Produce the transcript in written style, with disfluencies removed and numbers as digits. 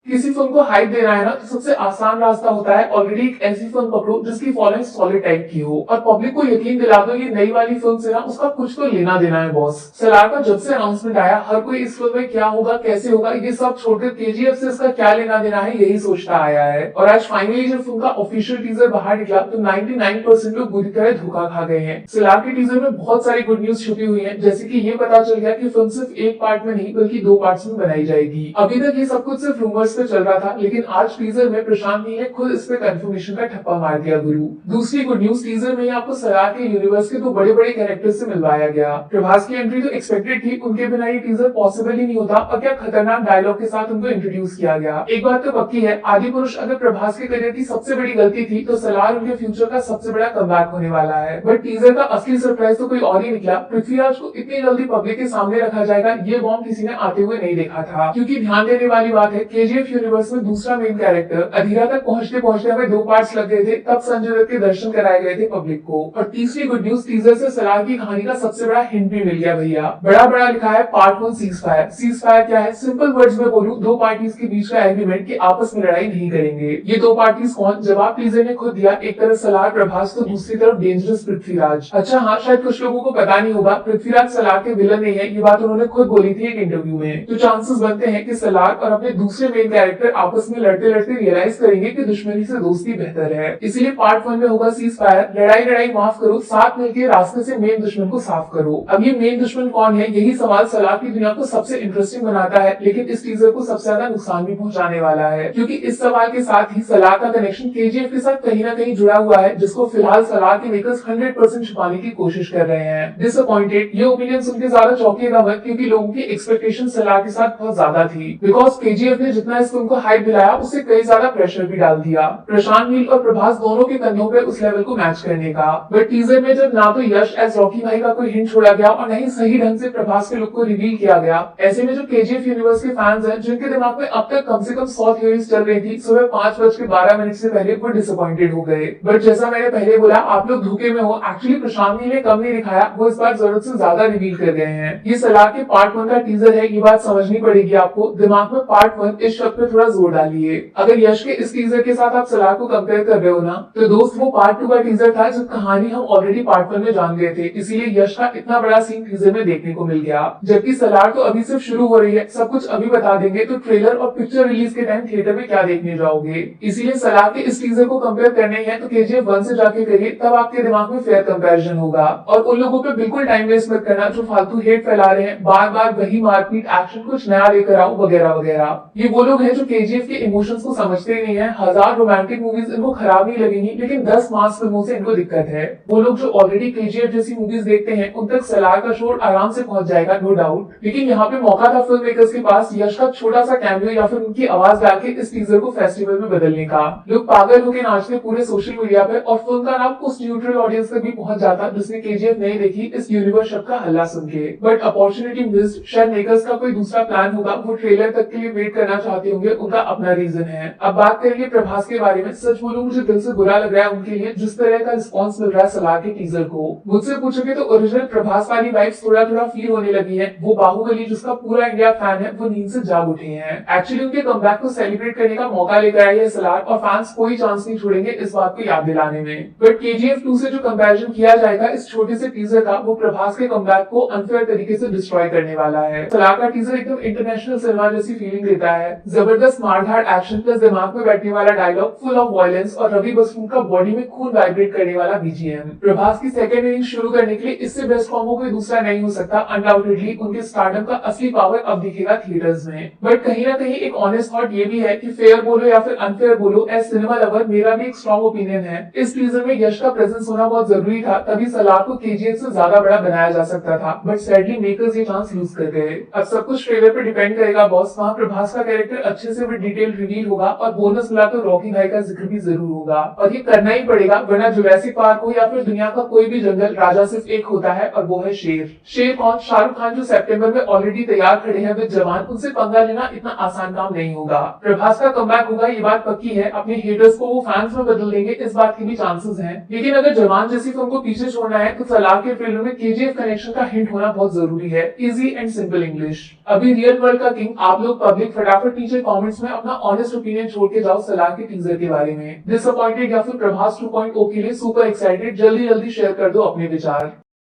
किसी फिल्म को हाइप देना है ना तो सबसे आसान रास्ता होता है ऑलरेडी एक ऐसी फिल्म पकड़ो जिसकी फॉलोइंग सॉलिड टाइप की हो और पब्लिक को यकीन दिला दो ये नई वाली फिल्म से ना उसका कुछ तो लेना देना है बॉस। सलार का जब से अनाउंसमेंट आया हर कोई इस फिल्म में क्या होगा कैसे होगा ये सब छोड़कर केजीएफ से इसका क्या लेना देना है यही सोचता आया है। और आज फाइनली जब फिल्म का ऑफिशियल टीजर बाहर निकला तो 99% लोग बुरी तरह धोखा खा गए हैं। सलार के टीजर में बहुत सारी गुड न्यूज छुपी हुई है, जैसे की ये पता चल गया कि फिल्म सिर्फ एक पार्ट में नहीं बल्कि 2 पार्ट्स में बनाई जाएगी। अभी तक ये सब कुछ सिर्फ रूमर्स पे चल रहा था, लेकिन आज टीजर में प्रशांत नील ने खुद इस पे कंफर्मेशन का ठप्पा मार दिया गुरु। दूसरी गुड न्यूज, टीजर में आपको सलार के यूनिवर्स के 2 बड़े-बड़े कैरेक्टर्स से मिलवाया गया। प्रभास की एंट्री तो एक्सपेक्टेड थी, उनके बिना ये टीजर पॉसिबल ही नहीं होता और क्या खतरनाक डायलॉग के साथ उनको इंट्रोड्यूस किया गया। एक बात तो पक्की है, आदि पुरुष अगर प्रभास के करियर की सबसे बड़ी गलती थी तो सलार उनके फ्यूचर का सबसे बड़ा कमबैक होने वाला है। बट टीजर का असली सरप्राइज तो कोई और ही निकला। पृथ्वीराज को इतनी जल्दी पब्लिक के सामने रखा जाएगा ये बॉम्ब किसी ने आते हुए नहीं देखा था। क्योंकि ध्यान देने वाली बात है, केजीएफ यूनिवर्स में दूसरा मेन कैरेक्टर अधीरा तक पहुंचते पहुंचते हमें 2 पार्ट्स लग गए थे, तब संजय दत्त के दर्शन कराए गए थे पब्लिक को। और तीसरी गुड न्यूज, टीजर से सलार की कहानी का सबसे बड़ा हिंट भी मिल गया भैया। बड़ा बड़ा लिखा है part 1 cease fire. Cease fire क्या है, सिंपल वर्ड्स में बोलूं 2 पार्टीज के बीच का एग्रीमेंट कि आपस में लड़ाई नहीं करेंगे। ये 2 पार्टीज कौन, जवाब टीजर ने खुद दिया। एक तरफ सलार प्रभास तो दूसरी तरफ डेंजरस पृथ्वीराज। अच्छा हाँ, शायद कुछ लोगों को पता नहीं होगा पृथ्वीराज सलार के विलन नहीं है, ये बात उन्होंने खुद बोली थी एक इंटरव्यू में। तो चांसेस बनते हैं कि सलार और अपने दूसरे मेन कैरेक्टर आपस में लड़ते लड़ते रियलाइज करेंगे कि दुश्मनी से दोस्ती बेहतर है। इसीलिए पार्ट 1 में होगा सीज फायर, लड़ाई लड़ाई माफ करो, साथ मिलकर रास्ते से मेन दुश्मन को साफ करो। अब ये मेन दुश्मन कौन है, यही सवाल सलार की दुनिया को सबसे इंटरेस्टिंग बनाता है, लेकिन इस टीजर को सबसे ज्यादा नुकसान भी पहुंचाने वाला है। क्योंकि इस सवाल के साथ ही सलार का कनेक्शन केजीएफ के साथ कहीं ना कहीं जुड़ा हुआ है, जिसको फिलहाल सलार के मेकर्स 100% छुपाने की कोशिश कर रहे हैं। डिसअपॉइंटेड, ये ओपिनियन सुन के ज्यादा चौंकिएगा मत, क्योंकि लोगों की एक्सपेक्टेशन सलार के साथ बहुत ज्यादा थी। बिकॉज केजीएफ ने जितना इस फिल्म को हाइप दिलाया उससे कई ज्यादा प्रेशर भी डाल दिया प्रशांत नील और प्रभास दोनों के कंधों पे उस लेवल को मैच करने का। बट टीजर में जब ना तो यश एज रॉकी भाई का कोई हिंट छोड़ा गया और नहीं सही ढंग से प्रभास के लुक को रिवील किया गया, ऐसे में जो केजीएफ यूनिवर्स के फैंस हैं जिनके दिमाग में अब तक कम से कम 100 थ्योरीज चल रही थी, सुबह 5:12 से पहले वो डिसअपॉइंटेड हो गए। बट जैसा मैंने पहले बोला, आप लोग धोखे में हो। एक्चुअली प्रशांत नील ने कम नहीं दिखाया, वो इस बार जरूरत से ज्यादा रिवील कर गए हैं। ये सलार के पार्ट 1 का टीजर है, ये बात समझनी पड़ेगी आपको। दिमाग में पार्ट 1 इस शब्द पे थोड़ा जोर डालिए। अगर यश के इस टीजर के साथ आप सलार को कंपेयर कर रहे हो ना, तो दोस्त वो पार्ट 2 का टीजर था जिस कहानी हम ऑलरेडी पार्ट 1 में जान गए थे, इसीलिए यश का इतना बड़ा सीन टीजर में देखने को मिल गया। जबकि सलार तो अभी सिर्फ शुरू हो रही है, सब कुछ अभी बता देंगे, तो ट्रेलर और पिक्चर रिलीज के टाइम थिएटर में क्या देखने जाओगे। इसीलिए सलार के इस टीजर को कंपेयर करने हैं तो केजीएफ 1 से जाके करिए, तब आपके दिमाग में फेयर कंपैरिजन होगा। और उन लोगों पे बिल्कुल टाइम वेस्ट मत करना जो फालतू हेट फैला रहे हैं, बार बार वही मारपीट एक्शन, कुछ नया लेकर आओ वगैरह वगैरह। ये वो लोग हैं जो केजीएफ के इमोशंस को समझते ही नहीं है। 1000 रोमांटिक मूवीज इनको खराब नहीं लगेंगी, लेकिन 10 मास फिल्मों से इनको दिक्कत है। वो लोग जो ऑलरेडी केजीएफ जैसी मूवीज देखते हैं उन तक सलार का शोर आराम से पहुंच जाएगा, नो डाउट। लेकिन यहाँ पे मौका था फिल्म मेकर्स के पास यश का छोटा सा कैमियो या फिर उनकी आवाज डाल के इस टीजर को फेस्टिवल में बदलने का। लोग पागल होकर नाचते पूरे सोशल मीडिया पे और फिल्म का नाम उस न्यूट्रल ऑडियंस तक भी पहुंच जाता जिसने केजीएफ नहीं देखी इस यूनिवर्स शब्द का हल्ला सुन के। But opportunity missed. शायद मेकर्स का कोई दूसरा प्लान होगा, वो ट्रेलर तक के लिए वेट करना चाहते होंगे, उनका अपना रीजन है। अब बात करेंगे प्रभास के बारे में। सच बोलूं मुझे दिल से बुरा लग रहा है उनके लिए जिस तरह का रिस्पॉन्स मिल रहा है सलार के टीजर को। मुझसे पूछोगे तो ओरिजिनल प्रभास वाली वाइब्स थोड़ा थोड़ा फील होने लगी है। वो बाहुबली जिसका पूरा इंडिया फैन है वो नींद से जाग उठे हैं। एक्चुअली उनके कमबैक को सेलिब्रेट करने का मौका लेकर आई है सलार और फैंस कोई चांस नहीं छोड़ेंगे इस बात को याद दिलाने में। बट केजीएफ 2 से जो कंपैरिजन किया जाएगा इस छोटे से टीजर का, वो प्रभास के कमबैक को अनफेयर तरीके से डिस्ट्रॉय करने वाला है। सलार का टीजर एकदम इंटरनेशनल सिनेमा जैसी फीलिंग देता है। जबरदस्त मारधाड़ एक्शन प्लस दिमाग में बैठने वाला डायलॉग, फुल ऑफ वायलेंस और रवि बसरूम का बॉडी में खून वाइब्रेट करने वाला बीजीएम। प्रभास की सेकंड इनिंग शुरू करने के लिए इससे बेस्ट कॉम्बो कोई दूसरा नहीं हो सकता। अनडाउटेडली उनके स्टारडम का असली पावर अब दिखेगा थिएटर्स में। बट कहीं ना कहीं एक ऑनेस्ट थॉट ये भी है कि फेयर बोलो या फिर अनफेयर बोलो, एज सिनेमा लवर मेरा भी एक स्ट्रॉन्ग ओपिनियन है इस टीजर में यश का प्रेजेंस होना बहुत जरूरी था, तभी सलार को केजीएफ से ज्यादा बड़ा बनाया जा सकता था। बट सैडली मेकर्स ये चांस लूज कर गए। अब सब कुछ ट्रेलर पे डिपेंड करेगा बॉस। वहाँ प्रभास का कैरेक्टर अच्छे से भी डिटेल रिवील होगा और बोनस मिला तो रॉकी भाई का जिक्र भी जरूर होगा। और ये करना ही पड़ेगा, वरना जुरासिक पार्क हो या फिर दुनिया का कोई भी जंगल, राजा सिर्फ एक होता है और वो है शेर। शेर कौन? शाहरुख खान जो सितंबर में ऑलरेडी तैयार खड़े हैं विद जवान, उनसे पंगा लेना इतना आसान काम नहीं होगा। प्रभास का कमबैक होगा ये बात पक्की है। अपने हेटर्स को वो फैंस में बदल देंगे इस बात की भी चांसेस हैं। लेकिन अगर जवान जैसी फिल्म को पीछे छोड़ना है तो सलार के ट्रेलर में केजीएफ कनेक्शन का हिंट होना बहुत जरूरी है। Easy and simple English. अभी रियल वर्ल्ड का किंग आप लोग पब्लिक फटाफट नीचे नीचे कमेंट्स में अपना ऑनेस्ट ओपिनियन छोड़ के जाओ सलार के टीजर के बारे में। डिसअपॉइंटेड या फिर प्रभास 2.0 के लिए सुपर एक्साइटेड, जल्दी जल्दी शेयर कर दो अपने विचार।